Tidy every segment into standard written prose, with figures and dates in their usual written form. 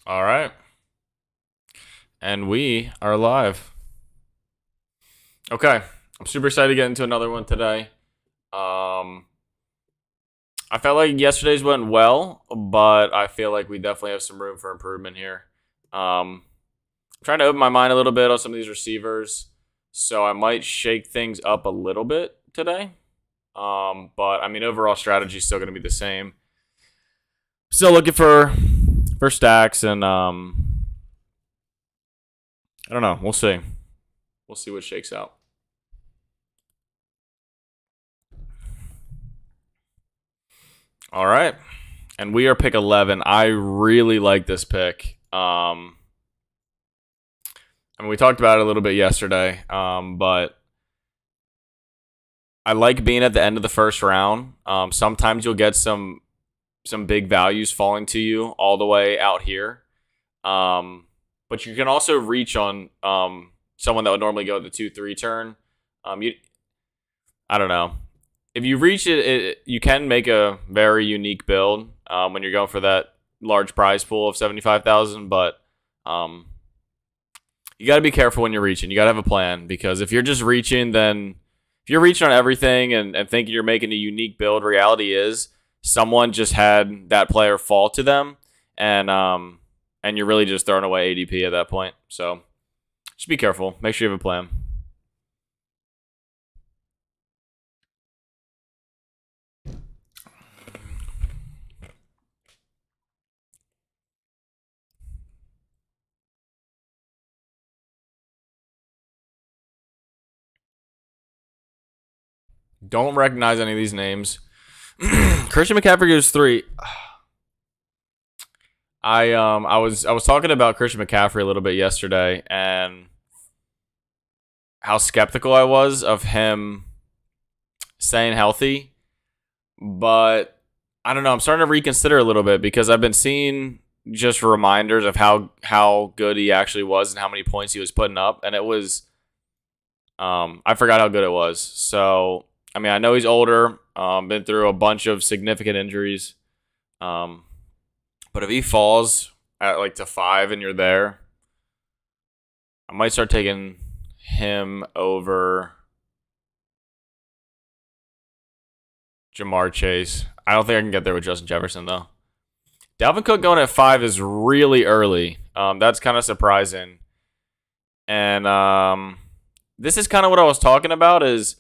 All right. And we are live. Okay. I'm super excited to get into another one today. I felt like yesterday's went well, but I feel like we definitely have some room for improvement here. I'm trying to open my mind a little bit on some of these receivers, so I might shake things up a little bit today. But I mean, overall strategy is still going to be the same. Still looking for stacks, and I don't know. We'll see. We'll see what shakes out. All right. And we are pick 11. I really like this pick. I mean, we talked about it a little bit yesterday, but I like being at the end of the first round. Sometimes you'll get some big values falling to you all the way out here. But you can also reach on someone that would normally go the 2-3 turn. I don't know. If you reach it, you can make a very unique build when you're going for that large prize pool of 75,000. But you got to be careful when you're reaching. You got to have a plan, because if you're just reaching, then if you're reaching on everything and thinking you're making a unique build, reality is someone just had that player fall to them, and you're really just throwing away ADP at that point. So just be careful. Make sure you have a plan. Don't recognize any of these names. Christian McCaffrey goes 3. I was talking about Christian McCaffrey a little bit yesterday, and how skeptical I was of him staying healthy. But I don't know. I'm starting to reconsider a little bit, because I've been seeing just reminders of how good he actually was and how many points he was putting up, and it was I forgot how good it was. So I mean, I know he's older, been through a bunch of significant injuries. But if he falls at like to 5 and you're there, I might start taking him over Jamar Chase. I don't think I can get there with Justin Jefferson, though. Dalvin Cook going at 5 is really early. That's kind of surprising. And this is kind of what I was talking about, is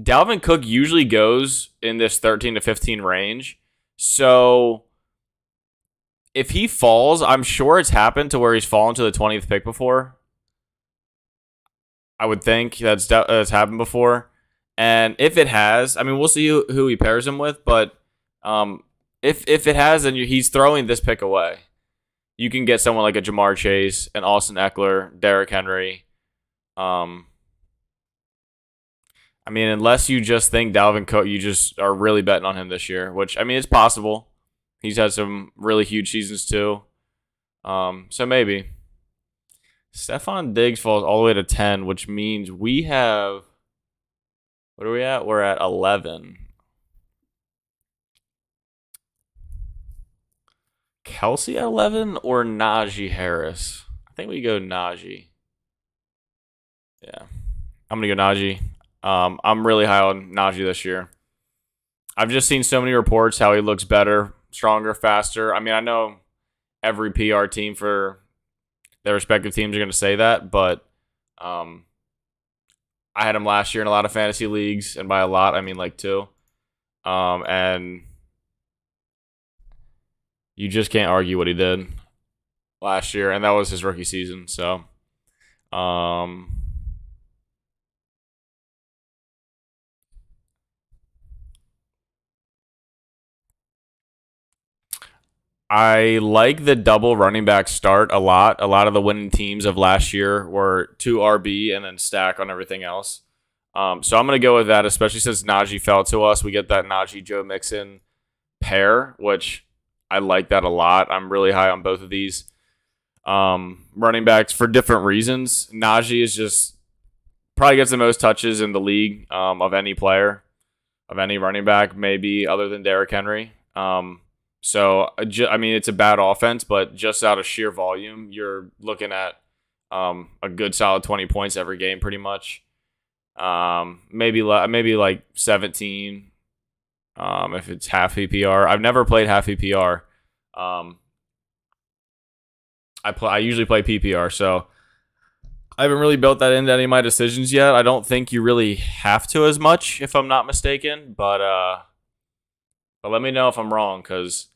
Dalvin Cook usually goes in this 13 to 15 range. So if he falls, I'm sure it's happened to where he's fallen to the 20th pick before. I would think that's happened before. And if it has, I mean, we'll see who he pairs him with. But if it has, then he's throwing this pick away. You can get someone like a Jamar Chase, an Austin Eckler, Derrick Henry. I mean, unless you just think Dalvin Cook, you just are really betting on him this year, which, I mean, it's possible. He's had some really huge seasons too. So maybe. Stephon Diggs falls all the way to 10, which means we have... What are we at? We're at 11. Kelsey at 11 or Najee Harris? I think we go Najee. Yeah. I'm going to go Najee. I'm really high on Najee this year. I've just seen so many reports how he looks better, stronger, faster. I mean, I know every PR team for their respective teams are going to say that, but I had him last year in a lot of fantasy leagues, and by a lot, I mean like 2. And you just can't argue what he did last year, and that was his rookie season. So, I like the double running back start a lot. A lot of the winning teams of last year were 2 RB and then stack on everything else. So I'm going to go with that, especially since Najee fell to us. We get that Najee-Joe Mixon pair, which I like that a lot. I'm really high on both of these running backs for different reasons. Najee is just probably gets the most touches in the league of any player, of any running back, maybe other than Derrick Henry. So, I mean, it's a bad offense, but just out of sheer volume, you're looking at a good solid 20 points every game, pretty much. Maybe like 17 if it's half PPR. I've never played half PPR. I usually play PPR, so I haven't really built that into any of my decisions yet. I don't think you really have to as much, if I'm not mistaken. But let me know if I'm wrong, because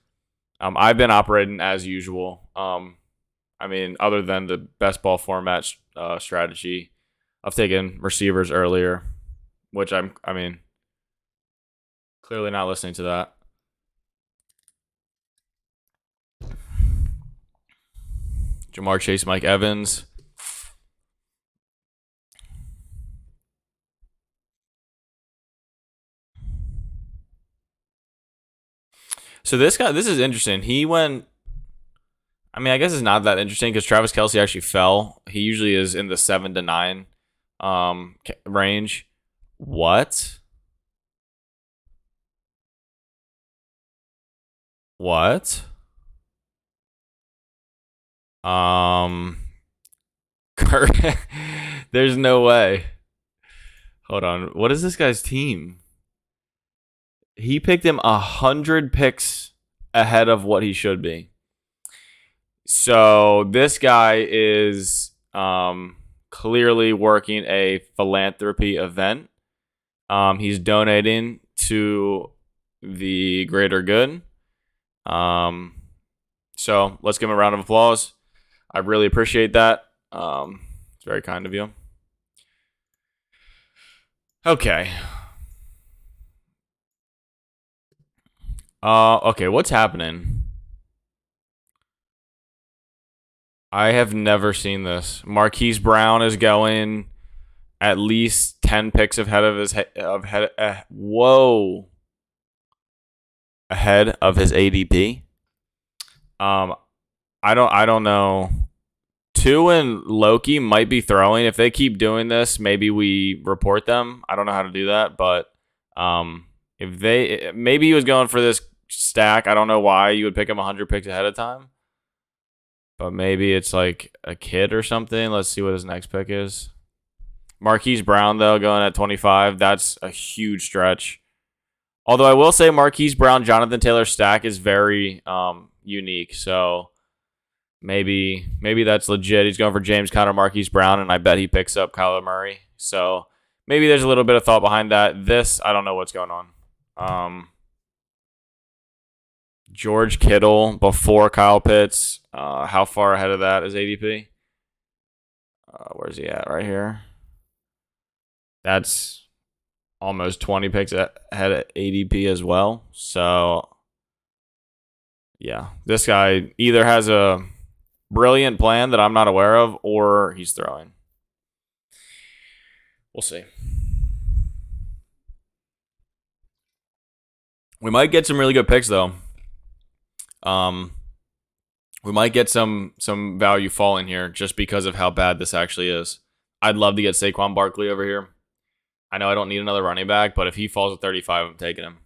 I've been operating as usual. I mean, other than the best ball format strategy, I've taken receivers earlier, which I mean, clearly not listening to that. Jamar Chase, Mike Evans. So this is interesting. He went. I mean, I guess it's not that interesting because Travis Kelce actually fell. He usually is in the 7 to 9 range. What? What? There's no way. Hold on. What is this guy's team? He picked him 100 picks ahead of what he should be. So this guy is clearly working a philanthropy event. He's donating to the greater good. So let's give him a round of applause. I really appreciate that. It's very kind of you. Okay. Okay, what's happening? I have never seen this. Marquise Brown is going at least 10 picks ahead of his ahead of his ADP. I don't know. 2 and Loki might be throwing. If they keep doing this, maybe we report them. I don't know how to do that, but maybe he was going for this stack. I don't know why you would pick him 100 picks ahead of time. But maybe it's like a kid or something. Let's see what his next pick is. Marquise Brown, though, going at 25. That's a huge stretch. Although I will say Marquise Brown, Jonathan Taylor stack is very unique. So maybe that's legit. He's going for James Conner, Marquise Brown, and I bet he picks up Kyler Murray. So maybe there's a little bit of thought behind that. This, I don't know what's going on. George Kittle before Kyle Pitts. How far ahead of that is ADP? Where's he at? Right here. That's almost 20 picks ahead of ADP as well. So, yeah. This guy either has a brilliant plan that I'm not aware of, or he's throwing. We'll see. We might get some really good picks, though. We might get some value falling here just because of how bad this actually is. I'd love to get Saquon Barkley over here. I know I don't need another running back, but if he falls at 35, I'm taking him.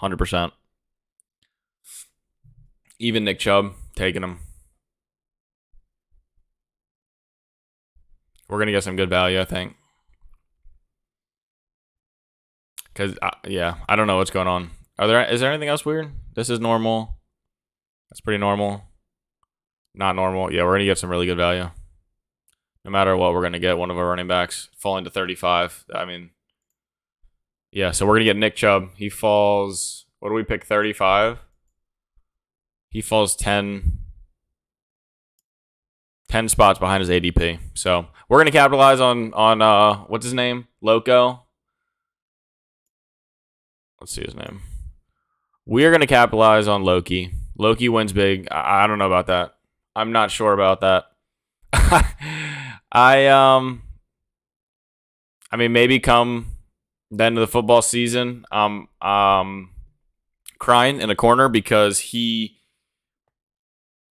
100%. Even Nick Chubb, taking him. We're going to get some good value, I think. Because, yeah, I don't know what's going on. Is there anything else weird? This is normal. That's pretty normal. Not normal. Yeah, we're going to get some really good value. No matter what, we're going to get one of our running backs falling to 35. I mean, yeah, so we're going to get Nick Chubb. He falls, what do we pick, 35? He falls 10 spots behind his ADP. So we're going to capitalize on what's his name? Loco. Let's see his name. We are going to capitalize on Loki. Loki wins big. I don't know about that. I'm not sure about that. I mean, maybe come the end of the football season, crying in a corner because he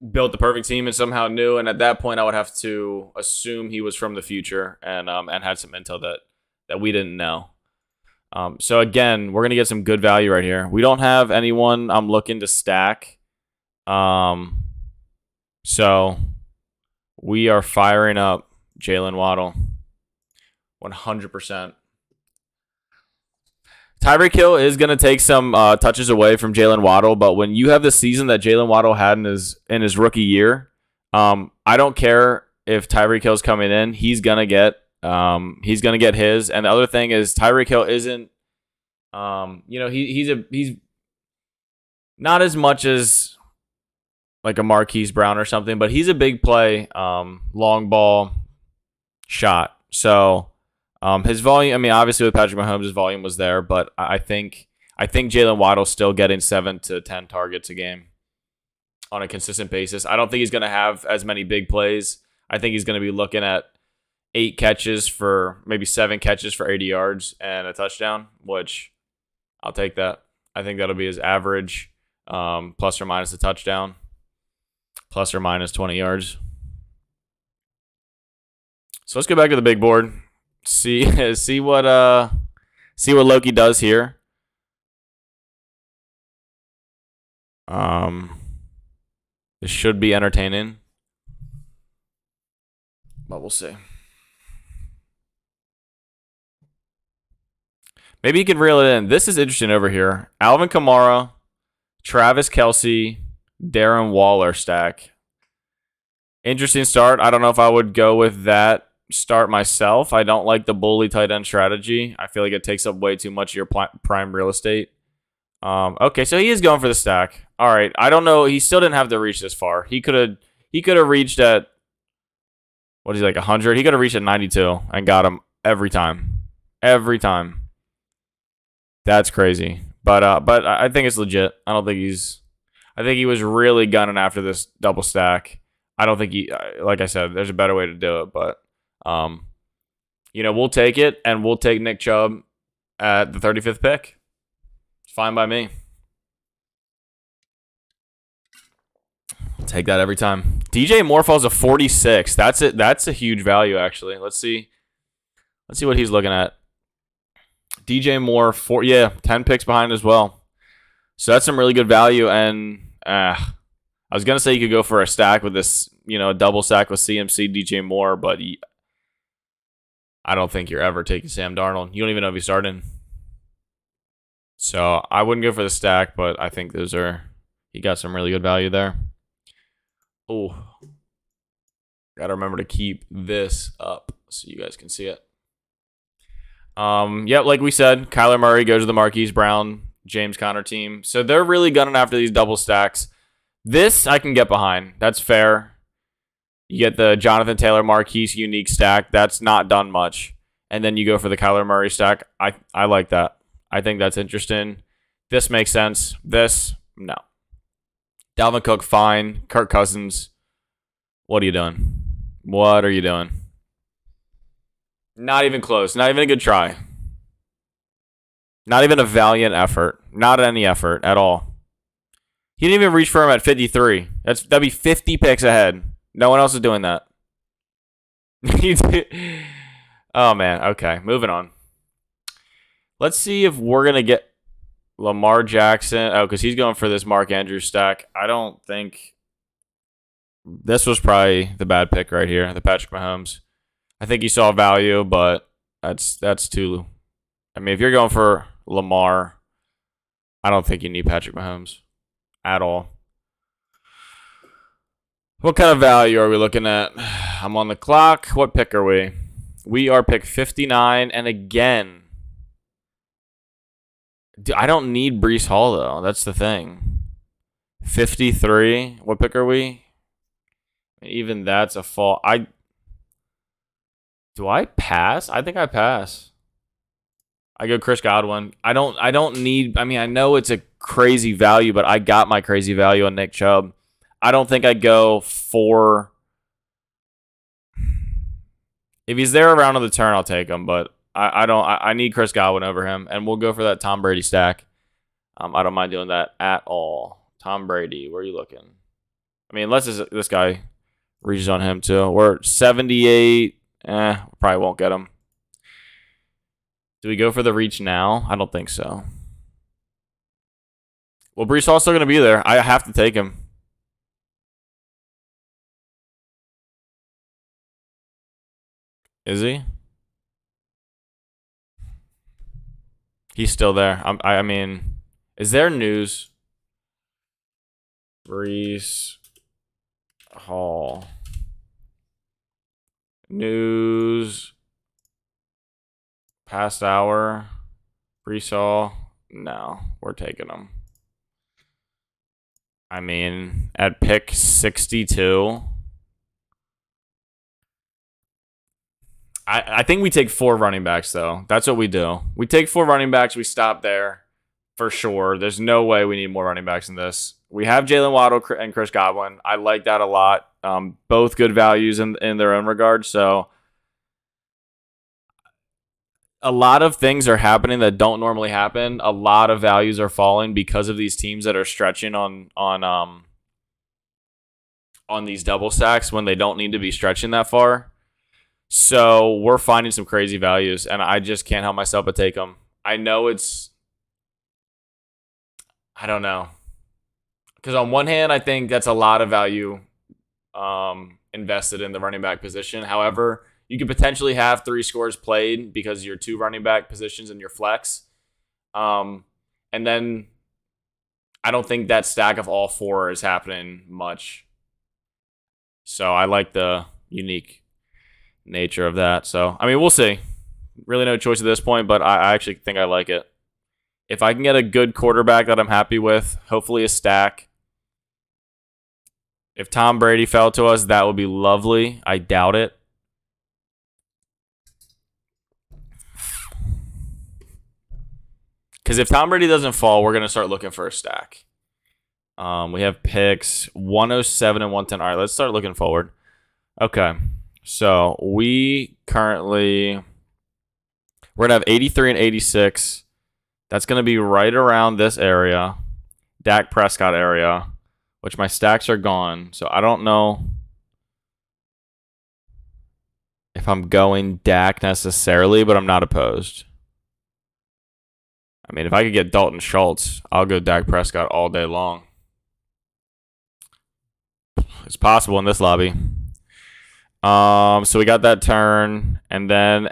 built the perfect team and somehow knew. And at that point, I would have to assume he was from the future and had some intel that we didn't know. So again, we're gonna get some good value right here. We don't have anyone I'm looking to stack So we are firing up Jalen Waddle 100%. Tyreek Hill is going to take some touches away from Jalen Waddle, but when you have the season that Jalen Waddle had in his rookie year, I don't care if Tyreek Hill's coming in. He's gonna get his. And the other thing is Tyreek Hill isn't he's not as much as like a Marquise Brown or something, but he's a big play, long ball shot. So his volume, I mean, obviously with Patrick Mahomes, his volume was there, but I think Jalen Waddle's still getting 7 to 10 targets a game on a consistent basis. I don't think he's going to have as many big plays. I think he's going to be looking at 8 catches for maybe 7 catches for 80 yards and a touchdown, which I'll take that. I think that'll be his average, plus or minus a touchdown, plus or minus 20 yards. So let's go back to the big board. See what Loki does here. This should be entertaining, but we'll see. Maybe you can reel it in. This is interesting over here. Alvin Kamara, Travis Kelce, Darren Waller stack. Interesting start. I don't know if I would go with that start myself. I don't like the bully tight end strategy. I feel like it takes up way too much of your prime real estate. Okay, so he is going for the stack. All right, I don't know. He still didn't have to reach this far. He could have reached at, what is he, like 100? He could have reached at 92 and got him every time. Every time. That's crazy. But I think it's legit. I think he was really gunning after this double stack. I don't think like I said, there's a better way to do it, but we'll take it, and we'll take Nick Chubb at the 35th pick. It's fine by me. I'll take that every time. DJ Moore falls to 46. That's it. That's a huge value, actually. Let's see what he's looking at. DJ Moore, 10 picks behind as well. So that's some really good value. And I was gonna say you could go for a stack with this, a double stack with CMC, DJ Moore, but I don't think you're ever taking Sam Darnold. You don't even know if he's starting. So I wouldn't go for the stack, but I think he got some really good value there. Oh, gotta remember to keep this up so you guys can see it. Like we said, Kyler Murray goes to the Marquise Brown, James Conner team. So they're really gunning after these double stacks. This I can get behind. That's fair. You get the Jonathan Taylor Marquise unique stack. That's not done much. And then you go for the Kyler Murray stack. I like that. I think that's interesting. This makes sense. This, no. Dalvin Cook, fine. Kirk Cousins, what are you doing? What are you doing? Not even close. Not even a good try. Not even a valiant effort. Not any effort at all. He didn't even reach for him at 53. That'd be 50 picks ahead. No one else is doing that. Oh, man. Okay, moving on. Let's see if we're going to get Lamar Jackson. Oh, because he's going for this Mark Andrews stack. I don't think... This was probably the bad pick right here, the Patrick Mahomes. I think he saw value, but that's too... I mean, if you're going for Lamar, I don't think you need Patrick Mahomes at all. What kind of value are we looking at? I'm on the clock. What pick are we? We are pick 59, and again... Dude, I don't need Breece Hall, though. That's the thing. 53. What pick are we? Even that's a fall. Do I pass? I think I pass. I go Chris Godwin. I don't need... I mean, I know it's a crazy value, but I got my crazy value on Nick Chubb. I don't think I'd go for... If he's there around on the turn, I'll take him, but... I need Chris Godwin over him, and we'll go for that Tom Brady stack. I don't mind doing that at all. Tom Brady, where are you looking? I mean, unless this guy reaches on him too. We're 78. Probably won't get him. Do we go for the reach now? I don't think so. Well, Breece Hall's still going to be there. I have to take him. Is he? He's still there. I mean, is there news? Brees Hall. News. Past hour. Brees Hall. No, we're taking him. I mean, at pick 62. I think we take 4 running backs, though. That's what we do. We take 4 running backs. We stop there for sure. There's no way we need more running backs in this. We have Jalen Waddle and Chris Godwin. I like that a lot. Both good values in their own regard. So a lot of things are happening that don't normally happen. A lot of values are falling because of these teams that are stretching on these double stacks when they don't need to be stretching that far. So we're finding some crazy values, and I just can't help myself but take them. I know I don't know. Because on one hand, I think that's a lot of value invested in the running back position. However, you could potentially have 3 scores played because your 2 running back positions in your flex. And then I don't think that stack of all 4 is happening much. So I like the unique nature of that. So, I mean, we'll see. Really no choice at this point, but I actually think I like it. If I can get a good quarterback that I'm happy with, hopefully a stack. If Tom Brady fell to us, that would be lovely. I doubt it. Because if Tom Brady doesn't fall, we're going to start looking for a stack. We have picks 107 and 110. All right, let's start looking forward. Okay. So we're going to have 83 and 86. That's going to be right around this area, Dak Prescott area, which my stacks are gone. So I don't know if I'm going Dak necessarily, but I'm not opposed. I mean, if I could get Dalton Schultz, I'll go Dak Prescott all day long. It's possible in this lobby. So we got that turn, and then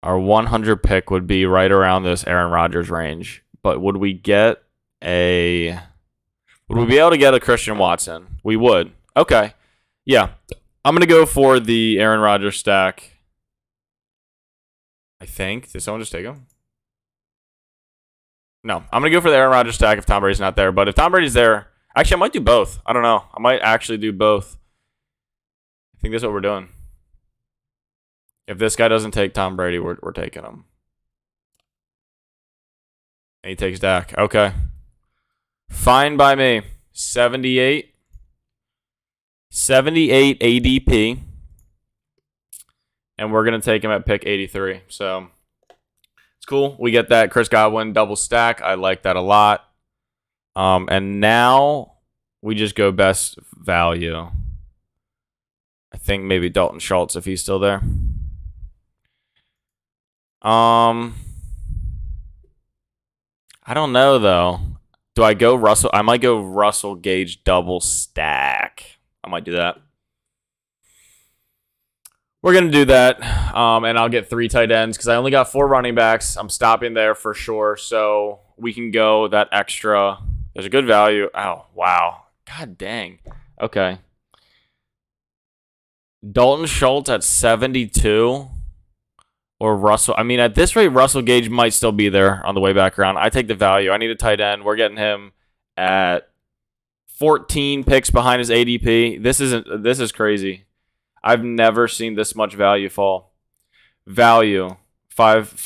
our 100 pick would be right around this Aaron Rodgers range. But would we be able to get a Christian Watson? We would. Okay. Yeah. I'm going to go for the Aaron Rodgers stack. I think. Did someone just take him? No. I'm going to go for the Aaron Rodgers stack if Tom Brady's not there. But if Tom Brady's there, actually, I might do both. I don't know. I might actually do both. I think that's what we're doing. If this guy doesn't take Tom Brady, we're taking him. And he takes Dak. Okay. Fine by me. 78 ADP. And we're going to take him at pick 83. So it's cool. We get that Chris Godwin double stack. I like that a lot. And now we just go best value. I think maybe Dalton Schultz if he's still there. I don't know though. Do I go Russell? I might go Russell Gage double stack. I might do that. We're going to do that, and I'll get 3 tight ends because I only got 4 running backs. I'm stopping there for sure, so we can go that extra. There's a good value. Oh, wow. God dang. Okay. Dalton Schultz at 72 or Russell. I mean, at this rate, Russell Gage might still be there on the way back around. I take the value. I need a tight end. We're getting him at 14 picks behind his ADP. This is crazy. I've never seen this much value fall. Value. 5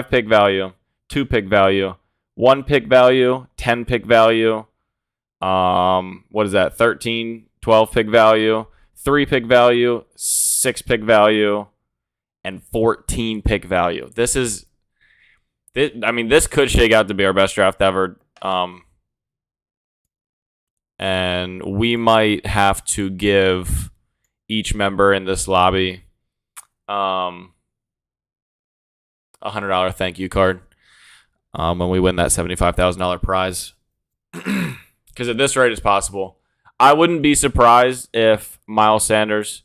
pick value. 2 pick value. 1 pick value. 10 pick value. What is that? 13, 12 pick value. 3 pick value. 6 pick value. And 14 pick value. This could shake out to be our best draft ever. And we might have to give each member in this lobby $100 thank you card when we win that $75,000 prize. Because at this rate, it's possible. I wouldn't be surprised if Miles Sanders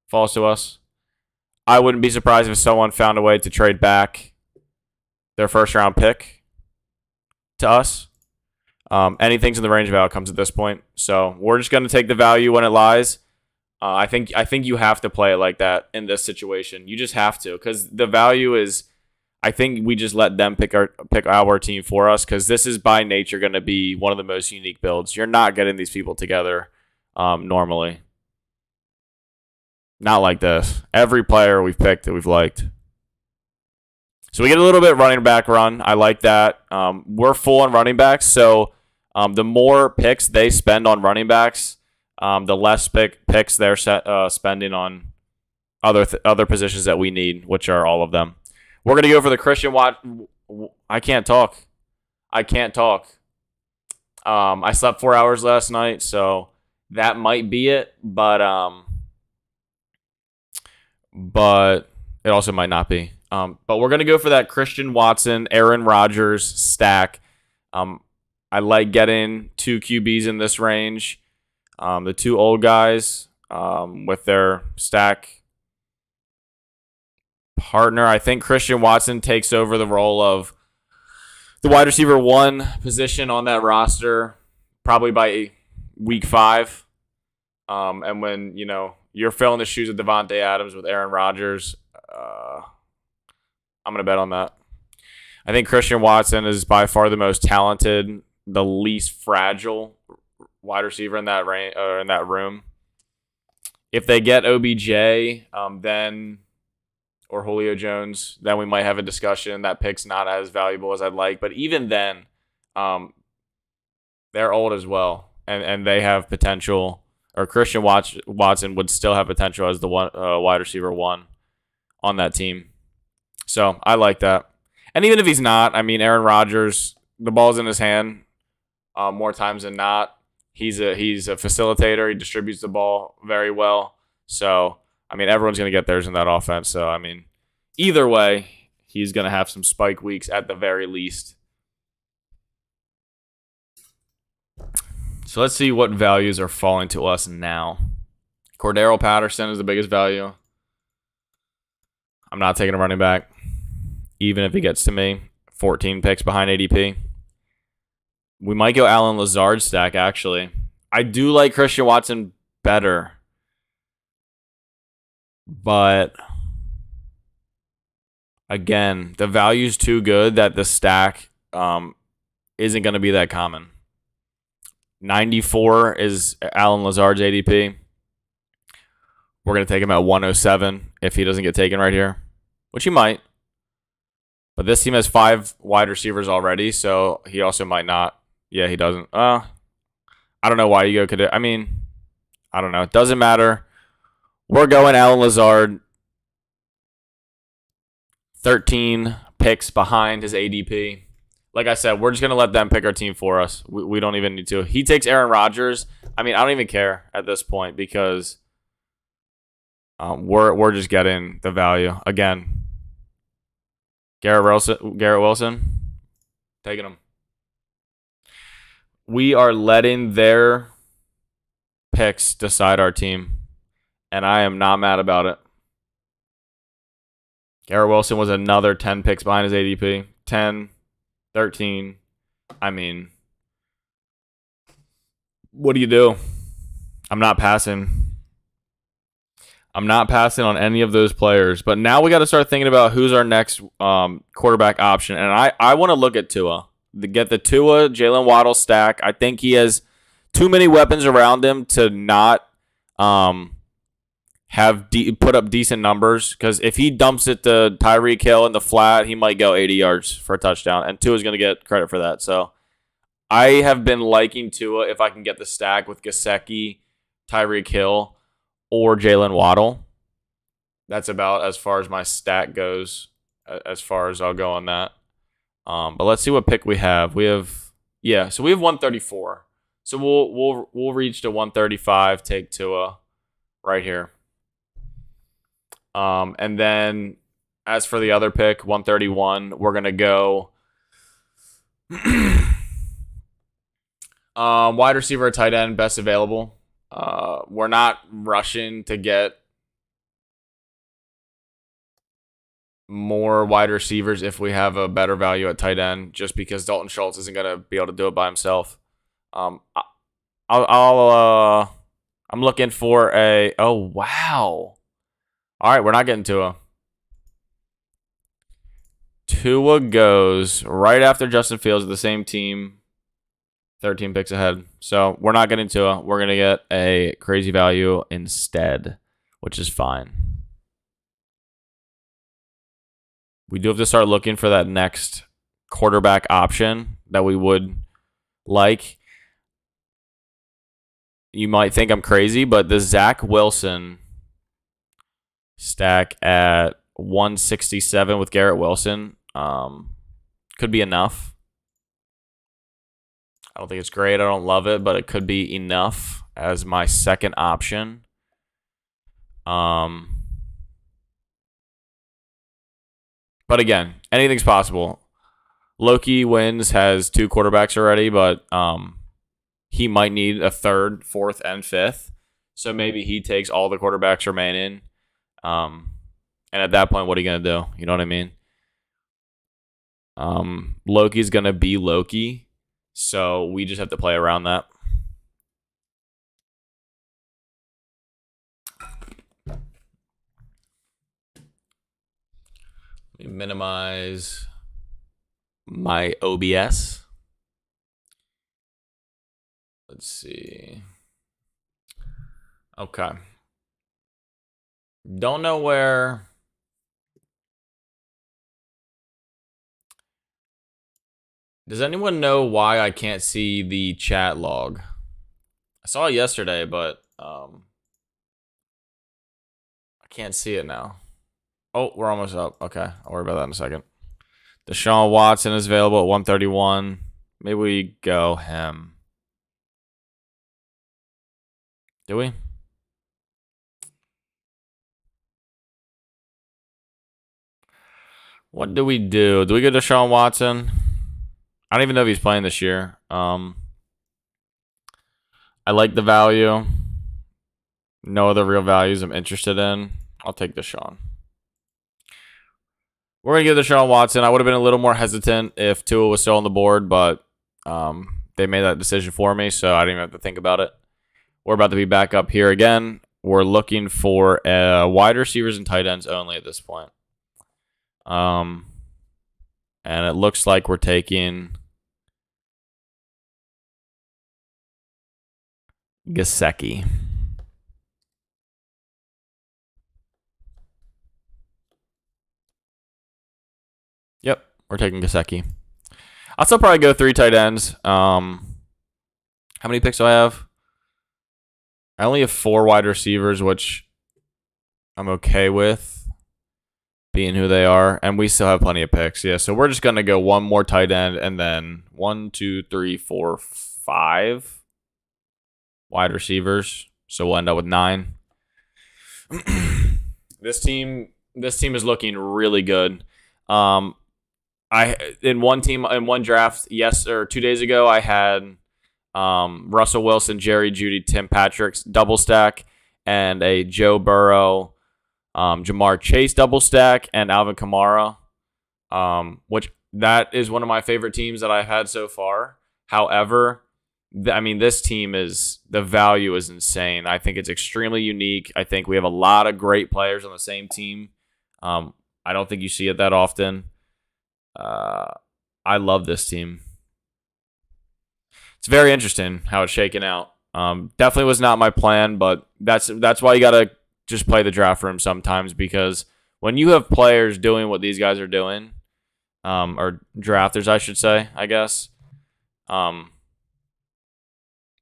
falls to us. I wouldn't be surprised if someone found a way to trade back their first round pick to us. Anything's in the range of outcomes at this point. So we're just going to take the value when it lies. I think you have to play it like that in this situation. You just have to, because the value is, I think we just let them pick our team for us, because this is by nature going to be one of the most unique builds. You're not getting these people together normally. Not like this. Every player we've picked that we've liked. So we get a little bit running back run. I like that. We're full on running backs, so the more picks they spend on running backs, the less picks they're spending on other positions that we need, which are all of them. We're going to go for the Christian Watson. I can't talk. I slept 4 hours last night, so that might be it, but it also might not be. But we're going to go for that Christian Watson, Aaron Rodgers stack. I like getting 2 QBs in this range. The 2 old guys with their stack partner. I think Christian Watson takes over the role of the wide receiver 1 position on that roster probably by week 5. And when, you're filling the shoes of Devontae Adams with Aaron Rodgers, I'm going to bet on that. I think Christian Watson is by far the most talented, the least fragile wide receiver in that in that room. If they get OBJ, then or Julio Jones, then we might have a discussion. That pick's not as valuable as I'd like, but even then, they're old as well, and they have potential. Or Christian Watson would still have potential as the wide receiver 1 on that team. So I like that. And even if he's not, Aaron Rodgers, the ball's in his hand more times than not. He's a facilitator. He distributes the ball very well. So, everyone's going to get theirs in that offense. So, either way, he's going to have some spike weeks at the very least. So let's see what values are falling to us now. Cordero Patterson is the biggest value. I'm not taking a running back, even if he gets to me. 14 picks behind ADP. We might go Allen Lazard stack, actually. I do like Christian Watson better. But, again, the value's too good that the stack isn't going to be that common. 94 is Allen Lazard's ADP. We're going to take him at 107 if he doesn't get taken right here, which he might. But this team has 5 wide receivers already, so he also might not. Yeah, he doesn't. I don't know why you go. I don't know. It doesn't matter. We're going Allen Lazard. 13 picks behind his ADP. Like I said, we're just going to let them pick our team for us. We don't even need to. He takes Aaron Rodgers. I don't even care at this point because we're just getting the value. Again, Garrett Wilson, taking him. We are letting their picks decide our team, and I am not mad about it. Garrett Wilson was another 10 picks behind his ADP. 10, 13. What do you do? I'm not passing. I'm not passing on any of those players. But now we got to start thinking about who's our next quarterback option. And I want to look at Tua. Get the Tua, Jalen Waddle stack. I think he has too many weapons around him to not put up decent numbers. Because if he dumps it to Tyreek Hill in the flat, he might go 80 yards for a touchdown. And Tua's going to get credit for that. So I have been liking Tua if I can get the stack with Gesicki, Tyreek Hill, or Jalen Waddle. That's about as far as my stack goes, as far as I'll go on that. But let's see what pick we have. So we have 134. So we'll reach to 135, take Tua right here. And then as for the other pick, 131, we're gonna go Wide receiver or tight end, best available. We're not rushing to get more wide receivers if we have a better value at tight end, just because Dalton Schultz isn't going to be able to do it by himself. I'm looking for a. Oh wow! All right, we're not getting Tua. Tua goes right after Justin Fields of the same team, 13 picks ahead. So we're not getting Tua. We're gonna get a crazy value instead, which is fine. We do have to start looking for that next quarterback option that we would like. You might think I'm crazy, but the Zach Wilson stack at 167 with Garrett Wilson could be enough. I don't think it's great. I don't love it, but it could be enough as my second option. But again, anything's possible. Loki wins has 2 quarterbacks already, but he might need a 3rd, 4th, and 5th. So maybe he takes all the quarterbacks remaining. And at that point, what are you going to do? You know what I mean? Loki's going to be Loki. So we just have to play around that. Let me minimize my OBS. Let's see. Okay. Don't know where. Does anyone know why I can't see the chat log? I saw it yesterday, but I can't see it now. Oh, we're almost up. Okay, I'll worry about that in a second. Deshawn Watson is available at 131. Maybe we go him. Do we? What do we do? Do we go Deshaun Watson? I don't even know if he's playing this year. I like the value. No other real values I'm interested in. I'll take Deshaun. We're going to give Deshaun Watson. I would have been a little more hesitant if Tua was still on the board, but they made that decision for me, so I didn't even have to think about it. We're about to be back up here again. We're looking for wide receivers and tight ends only at this point. And it looks like we're taking Gesicki. Yep, we're taking Gesicki. I'll still probably go 3 tight ends. How many picks do I have? I only have 4 wide receivers, which I'm okay with being who they are. And we still have plenty of picks. Yeah, so we're just going to go 1 more tight end and then 1, 2, 3, 4, 5 wide receivers. So we'll end up with 9. This team is looking really good. In one draft, 2 days ago, I had Russell Wilson, Jerry Jeudy, Tim Patrick's double stack, and a Joe Burrow, Jamar Chase double stack, and Alvin Kamara, which that is one of my favorite teams that I've had so far. However, this team the value is insane. I think it's extremely unique. I think we have a lot of great players on the same team. I don't think you see it that often. I love this team. It's very interesting how it's shaken out. Definitely was not my plan, but that's why you gotta just play the draft room sometimes, because when you have players doing what these guys are doing, or drafters, I should say, I guess,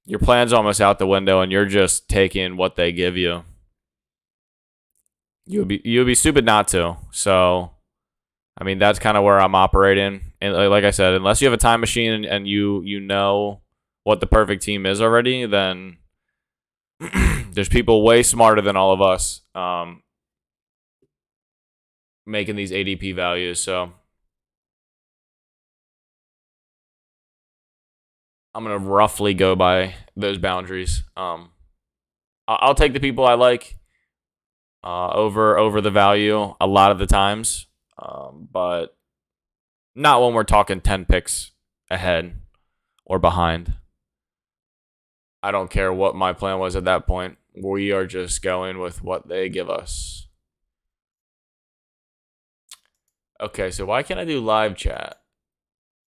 your plan's almost out the window, and you're just taking what they give you. You'd be stupid not to. So, that's kind of where I'm operating. And like I said, unless you have a time machine and you know what the perfect team is already, then there's people way smarter than all of us making these ADP values. So I'm gonna roughly go by those boundaries. I'll take the people I like over the value a lot of the times, but not when we're talking 10 picks ahead or behind. I don't care what my plan was at that point. We are just going with what they give us. Okay, so why can't I do live chat?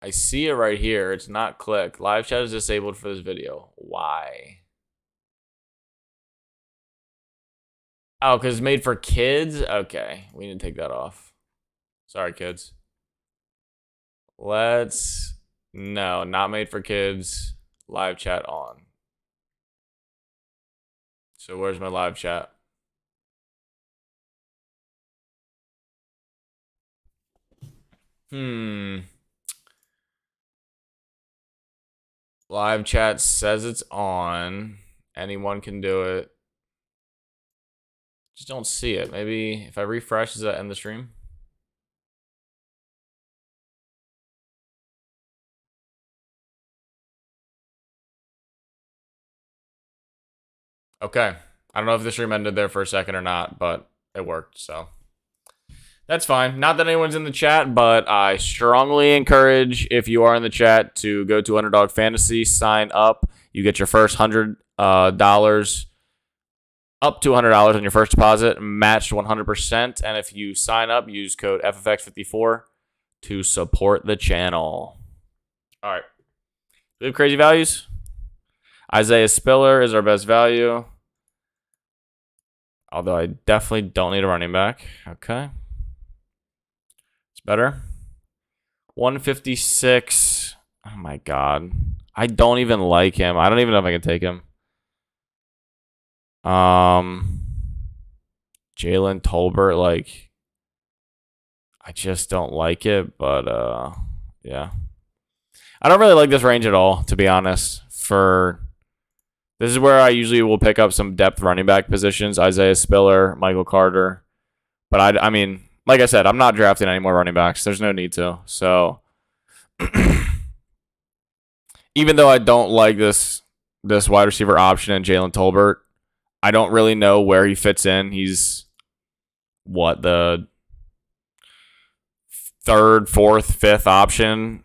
I see it right here. It's not click. Live chat is disabled for this video. Why? Oh, because it's made for kids? Okay, we need to take that off. Sorry, kids. No, not made for kids. Live chat on. So where's my live chat? Live chat says it's on. Anyone can do it. Just don't see it. Maybe if I refresh, does that end the stream? Okay. I don't know if the stream ended there for a second or not, but it worked, so that's fine. Not that anyone's in the chat, but I strongly encourage, if you are in the chat, to go to Underdog Fantasy, sign up. You get your first $100 up to $100 on your first deposit, matched 100%. And if you sign up, use code FFX54 to support the channel. All right. We have crazy values. Isaiah Spiller is our best value. Although I definitely don't need a running back. Okay. It's better. 156. Oh, my God. I don't even like him. I don't even know if I can take him. Jalen Tolbert, like, I just don't like it, but yeah. I don't really like this range at all, to be honest. This is where I usually will pick up some depth running back positions, Isaiah Spiller, Michael Carter. But I mean, like I said, I'm not drafting any more running backs. There's no need to. So even though I don't like this wide receiver option in Jalen Tolbert, I don't really know where he fits in. He's the third, fourth, fifth option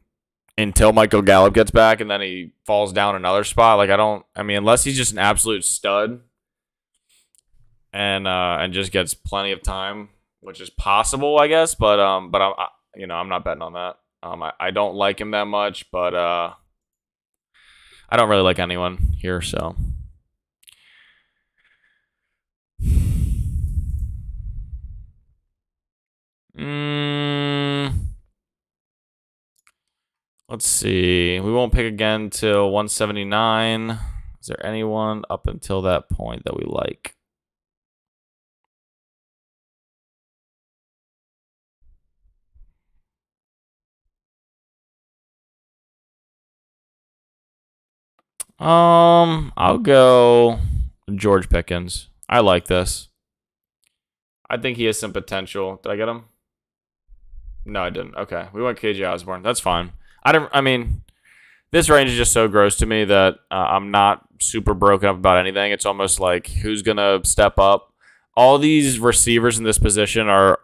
until Michael Gallup gets back, and then he falls down another spot. Like, unless he's just an absolute stud and just gets plenty of time, which is possible, I guess. But I'm not betting on that. I don't like him that much, but I don't really like anyone here, so. Let's see. We won't pick again till 179. Is there anyone up until that point that we like? I'll go George Pickens. I like this. I think he has some potential. Did I get him? No, I didn't. Okay. We went KJ Osborne. That's fine. This range is just so gross to me that I'm not super broken up about anything. It's almost like who's going to step up. All these receivers in this position are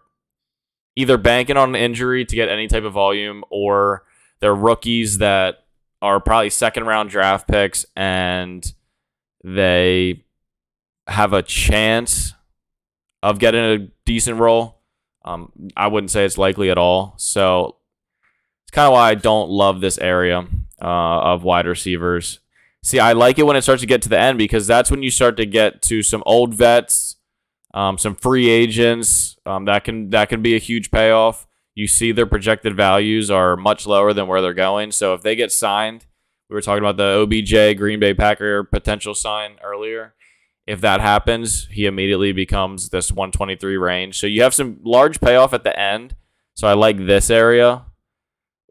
either banking on an injury to get any type of volume, or they're rookies that are probably second-round draft picks, and they have a chance of getting a decent role. I wouldn't say it's likely at all. So it's kind of why I don't love this area of wide receivers. See, I like it when it starts to get to the end, because that's when you start to get to some old vets, some free agents. That can be a huge payoff. You see their projected values are much lower than where they're going. So if they get signed, we were talking about the OBJ Green Bay Packer potential sign earlier. If that happens, he immediately becomes this 123 range. So you have some large payoff at the end. So I like this area.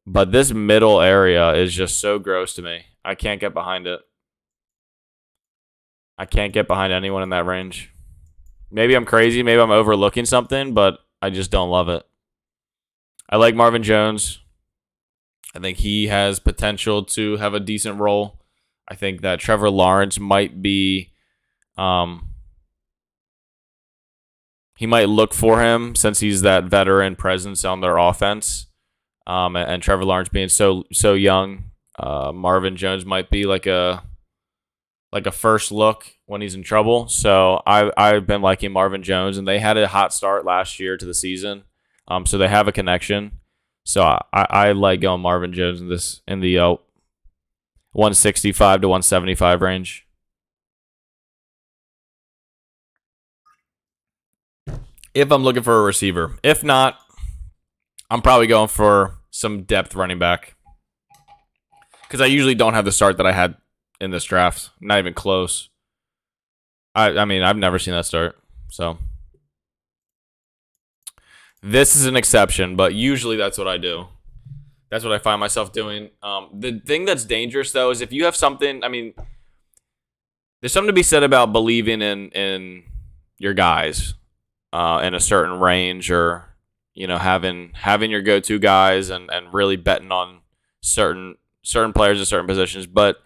But this middle area is just so gross to me. I can't get behind it. I can't get behind anyone in that range. Maybe I'm crazy. Maybe I'm overlooking something, but I just don't love it. I like Marvin Jones. I think he has potential to have a decent role. I think that Trevor Lawrence might be, he might look for him since he's that veteran presence on their offense. And Trevor Lawrence being so young, Marvin Jones might be like a first look when he's in trouble. So I've been liking Marvin Jones, and they had a hot start last year to the season. So they have a connection. So I like going Marvin Jones in the 165 to 175 range. If I'm looking for a receiver. If not, I'm probably going for some depth running back. Because I usually don't have the start that I had in this draft. Not even close. I mean, I've never seen that start. So this is an exception, but usually that's what I do. That's what I find myself doing. The thing that's dangerous, though, is if you have something, I mean, there's something to be said about believing in your guys in a certain range, or, you know, having your go-to guys and really betting on certain players at certain positions. But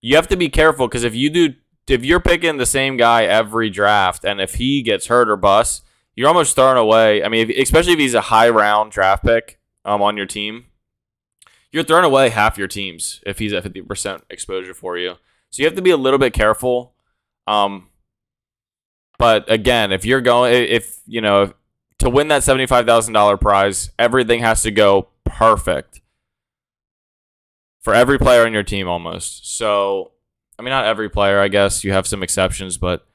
you have to be careful, because if you're picking the same guy every draft, and if he gets hurt or busts, you're almost throwing away. I mean, especially if he's a high round draft pick on your team, you're throwing away half your teams if he's at 50% exposure for you. So you have to be a little bit careful. But again, if you're going, to win that $75,000 prize, everything has to go perfect for every player on your team almost. So, I mean, not every player, I guess. You have some exceptions, but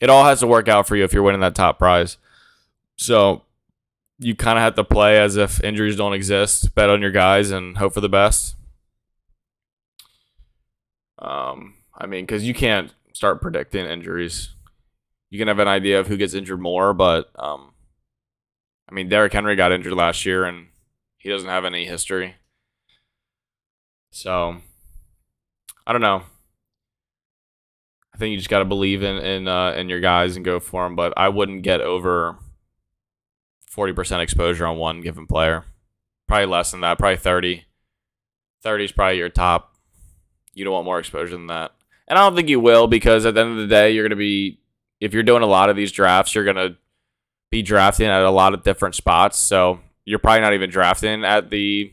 it all has to work out for you if you're winning that top prize. So you kind of have to play as if injuries don't exist, bet on your guys, and hope for the best. I mean, because you can't start predicting injuries. You can have an idea of who gets injured more, but I mean, Derrick Henry got injured last year, and he doesn't have any history. So I don't know. I think you just got to believe in your guys and go for them, but I wouldn't get over 40% exposure on one given player. Probably less than that. Probably 30. 30 is probably your top. You don't want more exposure than that. And I don't think you will, because at the end of the day, you're going to be, if you're doing a lot of these drafts, you're going to be drafting at a lot of different spots. So you're probably not even drafting at the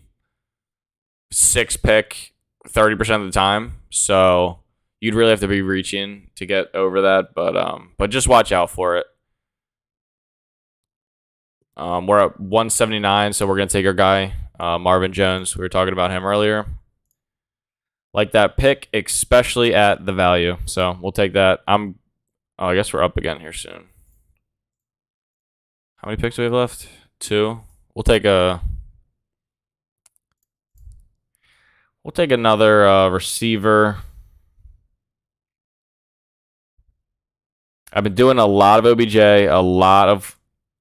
6th pick 30% of the time. So you'd really have to be reaching to get over that. But just watch out for it. We're at 179, so we're going to take our guy, Marvin Jones. We were talking about him earlier. Like that pick, especially at the value. So we'll take that. I guess we're up again here soon. How many picks do we have left? 2. We'll take another receiver. I've been doing a lot of OBJ,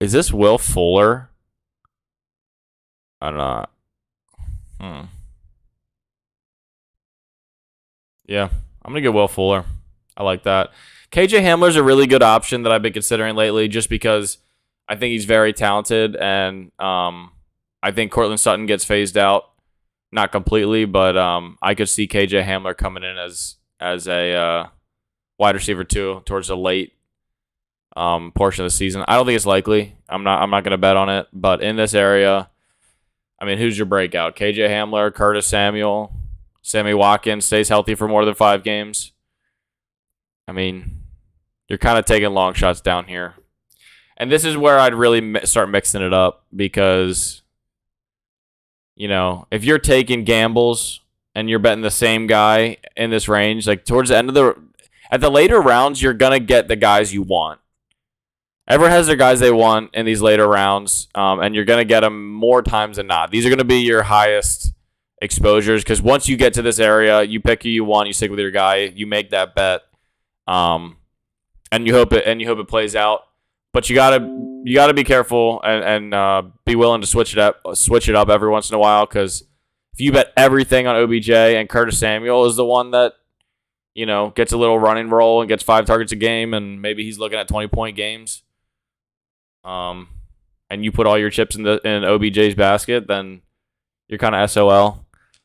is this Will Fuller? I'm not. Yeah, I'm going to get Will Fuller. I like that. KJ Hamler's a really good option that I've been considering lately, just because I think he's very talented, and I think Courtland Sutton gets phased out. Not completely, but I could see KJ Hamler coming in as a wide receiver too towards the late portion of the season. I don't think it's likely. I'm not going to bet on it, but in this area, I mean, who's your breakout? KJ Hamler, Curtis Samuel, Sammy Watkins stays healthy for more than 5 games. I mean, you're kind of taking long shots down here. And this is where I'd really start mixing it up, because, you know, if you're taking gambles and you're betting the same guy in this range, like towards the end of at the later rounds, you're going to get the guys you want. Everyone has their guys they want in these later rounds, and you're going to get them more times than not. These are going to be your highest exposures, because once you get to this area, you pick who you want, you stick with your guy, you make that bet, and you hope it plays out. But you gotta be careful and be willing to switch it up every once in a while, because if you bet everything on OBJ and Curtis Samuel is the one that, you know, gets a little running roll and gets 5 targets a game, and maybe he's looking at 20-point games, and you put all your chips in OBJ's basket, then you're kind of SOL.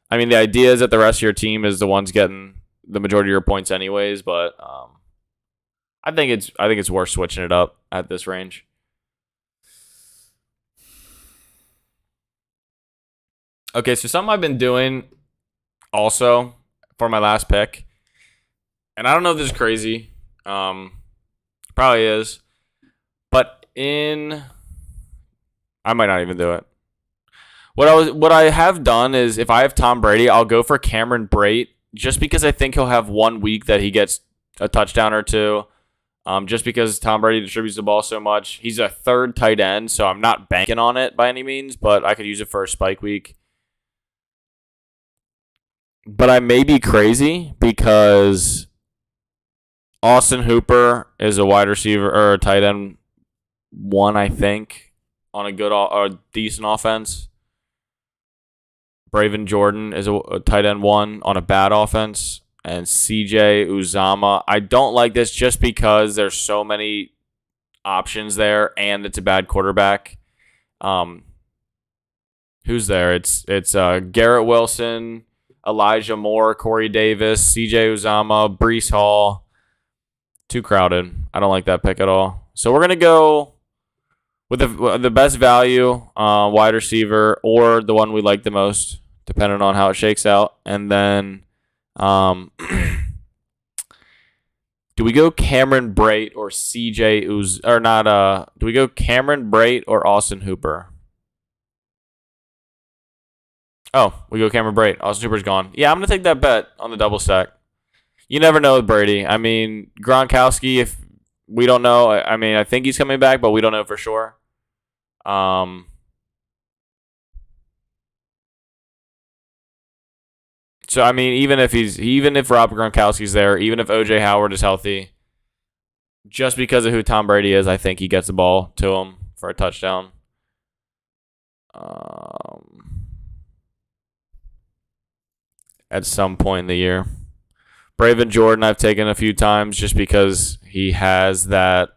I mean, the idea is that the rest of your team is the ones getting the majority of your points anyways, but I think it's worth switching it up at this range. Okay, so something I've been doing also for my last pick, and I don't know if this is crazy, probably is, but I might not even do it. What I have done is if I have Tom Brady, I'll go for Cameron Brate just because I think he'll have 1 week that he gets a touchdown or two. Just because Tom Brady distributes the ball so much. He's a third tight end, so I'm not banking on it by any means, but I could use it for a spike week. But I may be crazy because Austin Hooper is a wide receiver or a tight end 1, I think, on a good or decent offense. Brayvon Jordan is a tight end 1 on a bad offense. And CJ Uzama. I don't like this just because there's so many options there and it's a bad quarterback. Who's there? It's Garrett Wilson, Elijah Moore, Corey Davis, CJ Uzama, Breece Hall. Too crowded. I don't like that pick at all. So we're going to go with the best value wide receiver or the one we like the most, depending on how it shakes out. And then do we go Cameron Brate or CJ or not? Do we go Cameron Brate or Austin Hooper? Oh, we go Cameron Brate. Austin Hooper's gone. Yeah, I'm gonna take that bet on the double stack. You never know with Brady. I mean, Gronkowski. If we don't know, I mean, I think he's coming back, but we don't know for sure. So I mean, even if Rob Gronkowski's there, even if OJ Howard is healthy, just because of who Tom Brady is, I think he gets the ball to him for a touchdown. At some point in the year, Brayvon Jordan I've taken a few times just because he has that.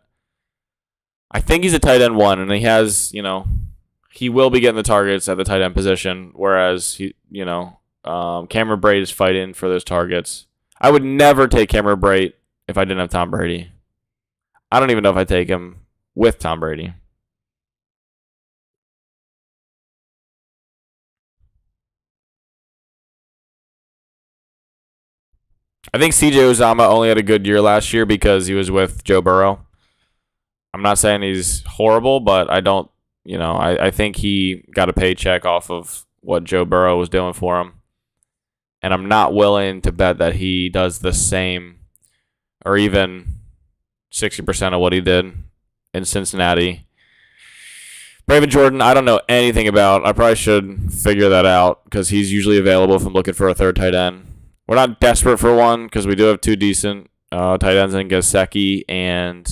I think he's a tight end 1, and he has, he will be getting the targets at the tight end position, whereas Cameron Brate is fighting for those targets. I would never take Cameron Brate if I didn't have Tom Brady. I don't even know if I'd take him with Tom Brady. I think CJ Uzama only had a good year last year because he was with Joe Burrow. I'm not saying he's horrible, but I don't, I think he got a paycheck off of what Joe Burrow was doing for him. And I'm not willing to bet that he does the same or even 60% of what he did in Cincinnati. Brayvon Jordan, I don't know anything about. I probably should figure that out because he's usually available if I'm looking for a third tight end. We're not desperate for one because we do have 2 decent tight ends in Gesicki and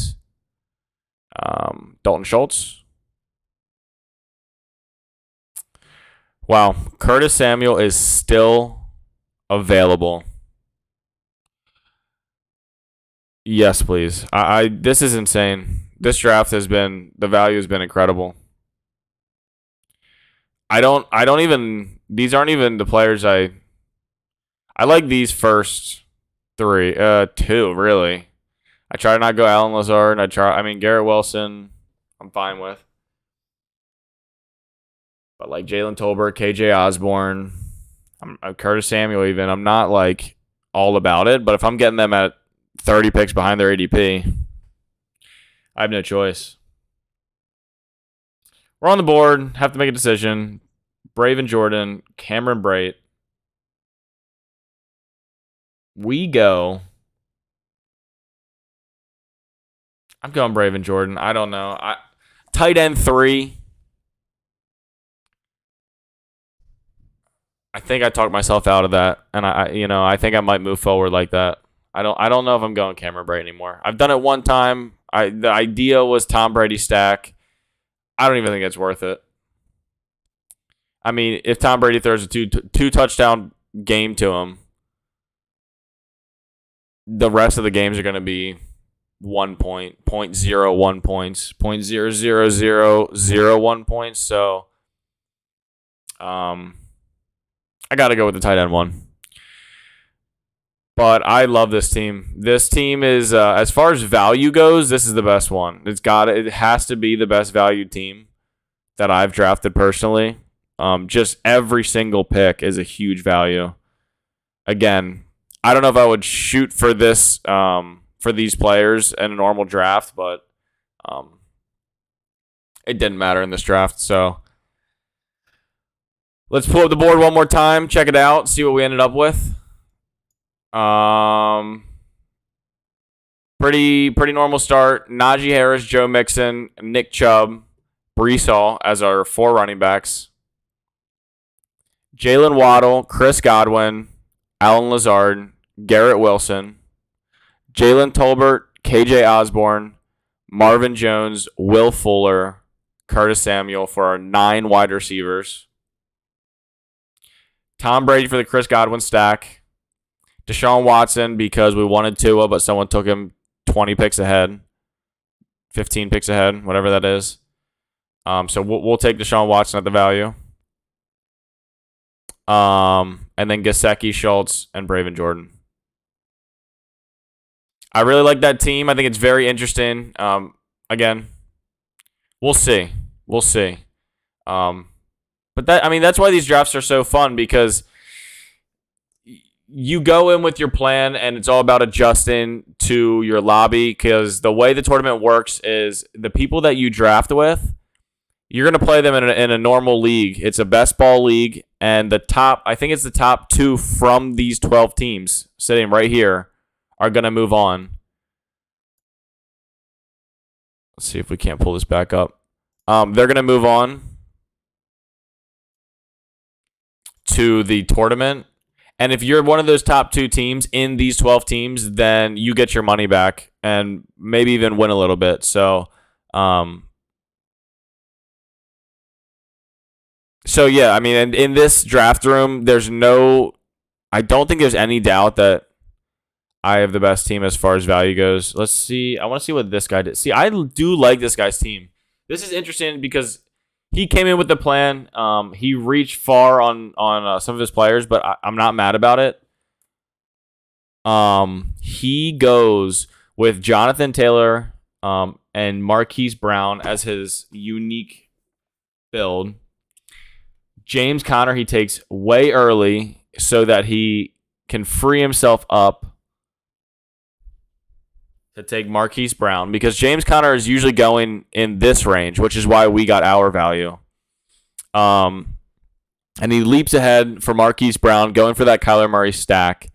Dalton Schultz. Wow, Curtis Samuel is still available. Yes, please. This is insane. This draft the value has been incredible. These aren't even the players I like these first 2, really. I try to not go Allen Lazard. Garrett Wilson, I'm fine with. But like Jalen Tolbert, KJ Osborne, Curtis Samuel even, I'm not like all about it. But if I'm getting them at 30 picks behind their ADP, I have no choice. We're on the board. Have to make a decision. Brayvon Jordan, Cameron Brate. We go. I'm going Brayvon Jordan. I don't know. Tight end 3. I think I talked myself out of that, and I think I might move forward like that. I don't know if I'm going Cameron Brate anymore. I've done it one time. The idea was Tom Brady stack. I don't even think it's worth it. I mean, if Tom Brady throws a two touchdown game to him, the rest of the games are going to be 1 point, 0.01 points, 0.00001 points. So I got to go with the tight end one. But I love this team. This team is, as far as value goes, this is the best one. It has to be the best valued team that I've drafted personally. Just every single pick is a huge value. Again, I don't know if I would shoot for this for these players in a normal draft, but it didn't matter in this draft. So let's pull up the board one more time, check it out, see what we ended up with. Pretty normal start. Najee Harris, Joe Mixon, Nick Chubb, Breece Hall as our 4 running backs. Jalen Waddle, Chris Godwin, Allen Lazard, Garrett Wilson, Jalen Tolbert, KJ Osborne, Marvin Jones, Will Fuller, Curtis Samuel for our 9 wide receivers. Tom Brady for the Chris Godwin stack. Deshaun Watson because we wanted Tua, but someone took him 20 picks ahead, 15 picks ahead, whatever that is. So we'll take Deshaun Watson at the value. And then Gesicki, Schultz, and Braven Jordan. I really like that team. I think it's very interesting. Again, we'll see. But that's why these drafts are so fun, because you go in with your plan and it's all about adjusting to your lobby, because the way the tournament works is the people that you draft with, you're going to play them in a normal league. It's a best ball league, and the top 2 from these 12 teams sitting right here are going to move on. Let's see if we can't pull this back up. They're going to move on to the tournament. And if you're one of those top 2 teams in these 12 teams, then you get your money back and maybe even win a little bit. So yeah, I mean, in this draft room, I don't think there's any doubt that I have the best team as far as value goes. Let's see. I want to see what this guy did. See, I do like this guy's team. This is interesting because he came in with the plan. He reached far on some of his players, but I'm not mad about it. He goes with Jonathan Taylor and Marquise Brown as his unique build. James Conner he takes way early so that he can free himself up to take Marquise Brown, because James Conner is usually going in this range, which is why we got our value. And he leaps ahead for Marquise Brown, going for that Kyler Murray stack.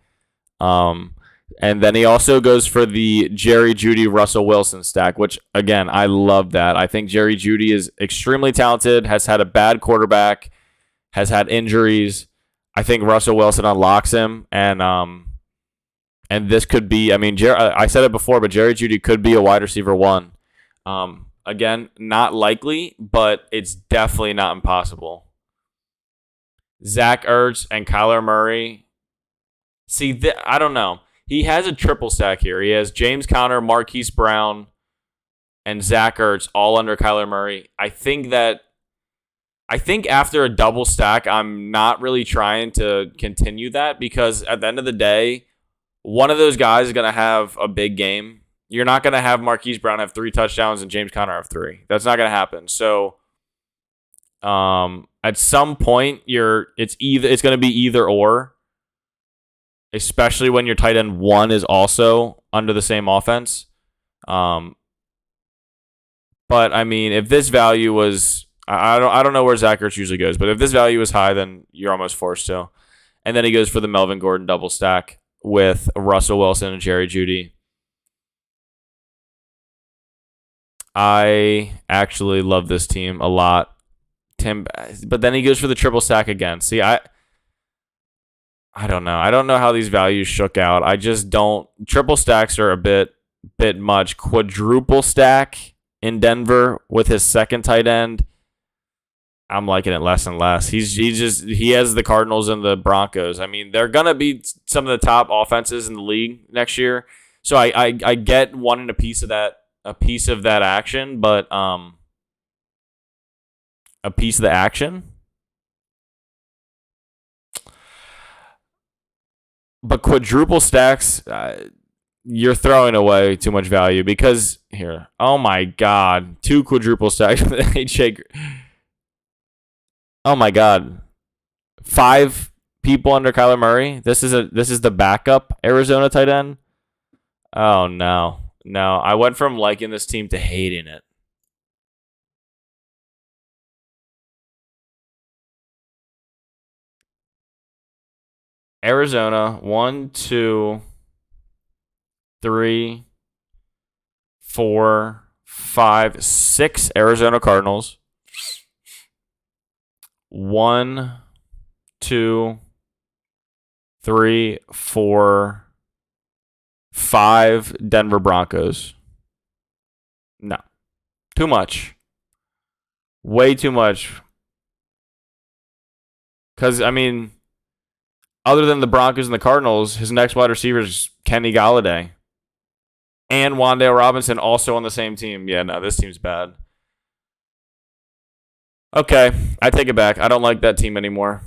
And then he also goes for the Jerry Jeudy, Russell Wilson stack, which, again, I love that. I think Jerry Jeudy is extremely talented, has had a bad quarterback, has had injuries. I think Russell Wilson unlocks him, and this could be, I mean, I said it before, but Jerry Jeudy could be a wide receiver 1. Again, not likely, but it's definitely not impossible. Zach Ertz and Kyler Murray. See, I don't know. He has a triple stack here. He has James Conner, Marquise Brown, and Zach Ertz all under Kyler Murray. I think after a double stack, I'm not really trying to continue that, because at the end of the day, one of those guys is going to have a big game. You're not going to have Marquise Brown have 3 touchdowns and James Conner have 3. That's not going to happen. So, at some point, it's going to be either or, especially when your tight end 1 is also under the same offense. But I mean, if this value was, I don't know where Zach Ertz usually goes, but if this value is high, then you're almost forced to. And then he goes for the Melvin Gordon double stack with Russell Wilson and Jerry Jeudy. I actually love this team a lot. But then he goes for the triple stack again. See, I don't know. I don't know how these values shook out. I just don't. Triple stacks are a bit much. Quadruple stack in Denver with his second tight end, I'm liking it less and less. He has the Cardinals and the Broncos. I mean, they're gonna be some of the top offenses in the league next year. So I get wanting a piece of that action, but a piece of the action. But quadruple stacks, you're throwing away too much value because here, oh my god, 2 quadruple stacks with AJ. Oh my god, 5 people under Kyler Murray. This is the backup Arizona tight end. Oh no, I went from liking this team to hating it. Arizona, 1, 2, 3, 4, 5, 6 Arizona Cardinals. 1, 2, 3, 4, 5 Denver Broncos. No. Too much. Way too much. Because, I mean, other than the Broncos and the Cardinals, his next wide receiver is Kenny Galladay. And Wan'Dale Robinson also on the same team. Yeah, no, this team's bad. Okay, I take it back. I don't like that team anymore.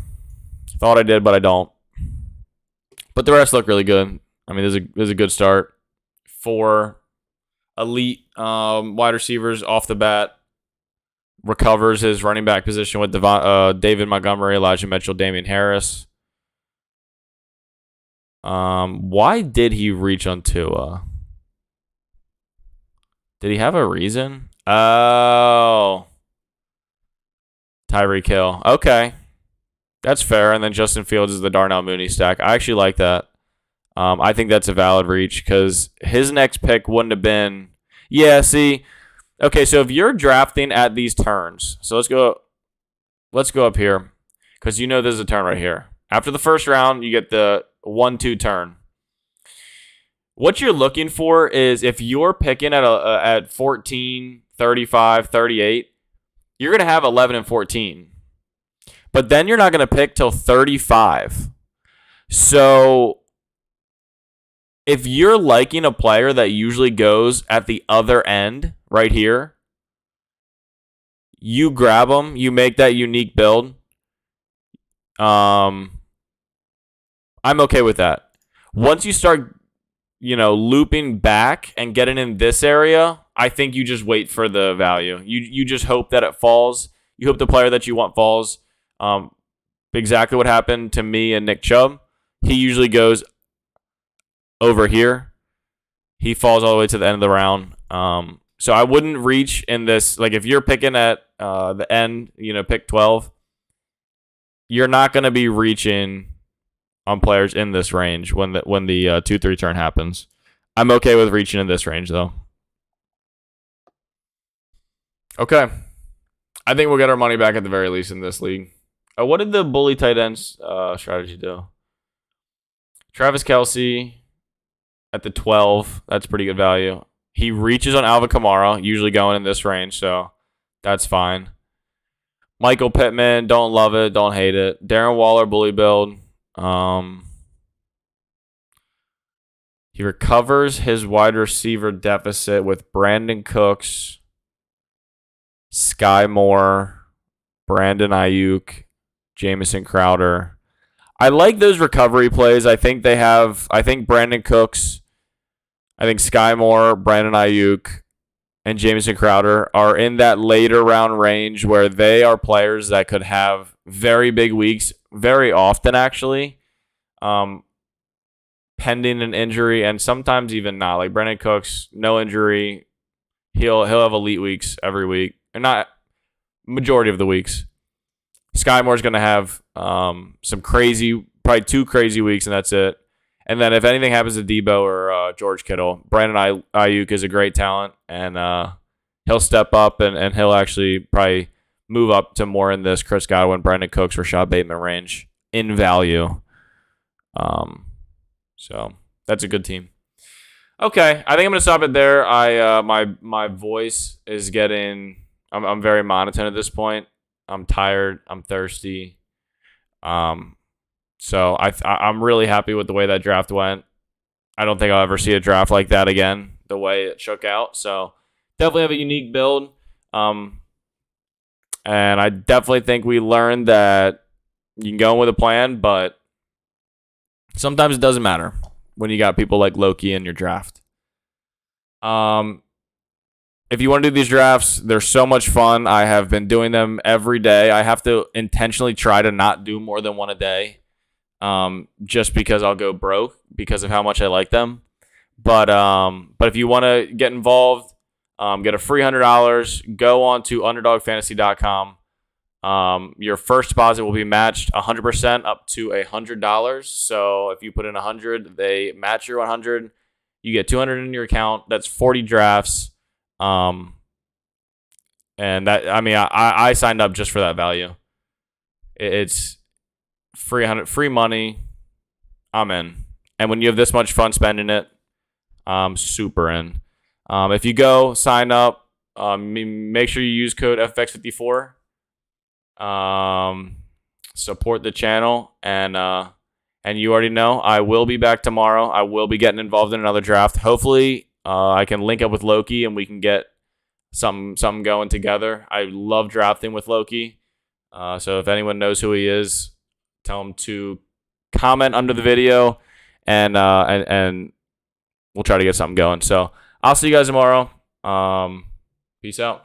Thought I did, but I don't. But the rest look really good. I mean, there's a good start. 4 elite wide receivers off the bat. Recovers his running back position with David Montgomery, Elijah Mitchell, Damian Harris. Why did he reach on Tua? Did he have a reason? Oh. Tyreek Hill. Okay. That's fair. And then Justin Fields is the Darnell Mooney stack. I actually like that. I think that's a valid reach because his next pick wouldn't have been. Yeah, see. Okay, so if you're drafting at these turns, so let's go up here because you know there's a turn right here. After the first round, you get the 1-2 turn. What you're looking for is if you're picking at 14, 35, 38, you're going to have 11 and 14. But then you're not going to pick till 35. So if you're liking a player that usually goes at the other end right here, you grab them, you make that unique build. I'm okay with that. Once you start, looping back and getting in this area, I think you just wait for the value. You just hope that it falls. You hope the player that you want falls. Exactly what happened to me and Nick Chubb. He usually goes over here. He falls all the way to the end of the round. So I wouldn't reach in this. Like if you're picking at the end, pick 12, you're not going to be reaching on players in this range when the 2-3 turn happens. I'm okay with reaching in this range though. Okay. I think we'll get our money back at the very least in this league. What did the bully tight ends strategy do? Travis Kelce at the 12. That's pretty good value. He reaches on Alvin Kamara, usually going in this range, so that's fine. Michael Pittman, don't love it, don't hate it. Darren Waller, bully build. He recovers his wide receiver deficit with Brandon Cooks, Sky Moore, Brandon Ayuk, Jamison Crowder. I like those recovery plays. I think Brandon Cooks, I think Sky Moore, Brandon Ayuk, and Jamison Crowder are in that later round range where they are players that could have very big weeks, very often actually, pending an injury, and sometimes even not. Like Brandon Cooks, no injury, he'll have elite weeks every week, and not majority of the weeks. Sky Moore's going to have some crazy, probably 2 crazy weeks, and that's it. And then if anything happens to Debo or George Kittle, Brandon Ayuk is a great talent, and he'll step up, and he'll actually probably move up to more in this Chris Godwin, Brandon Cooks, Rashad Bateman range in value. So that's a good team. Okay, I think I'm gonna stop it there. My voice is getting. I'm very monotone at this point. I'm tired. I'm thirsty. So I'm really happy with the way that draft went. I don't think I'll ever see a draft like that again, the way it shook out. So definitely have a unique build. And I definitely think we learned that you can go in with a plan, but sometimes it doesn't matter when you got people like Loki in your draft. If you want to do these drafts, they're so much fun. I have been doing them every day. I have to intentionally try to not do more than one a day, just because I'll go broke because of how much I like them. But if you want to get involved, get a free $100. Go on to underdogfantasy.com. Your first deposit will be matched 100% up to $100. So if you put in 100, they match your 100. You get 200 in your account. That's 40 drafts. And that, I mean, I signed up just for that value. It's free money. I'm in. And when you have this much fun spending it, I'm super in. If you go sign up, make sure you use code FX54. Support the channel, and you already know I will be back tomorrow. I will be getting involved in another draft. Hopefully, I can link up with Loki and we can get something going together. I love drafting with Loki. So if anyone knows who he is, tell him to comment under the video, and we'll try to get something going. So I'll see you guys tomorrow. Peace out.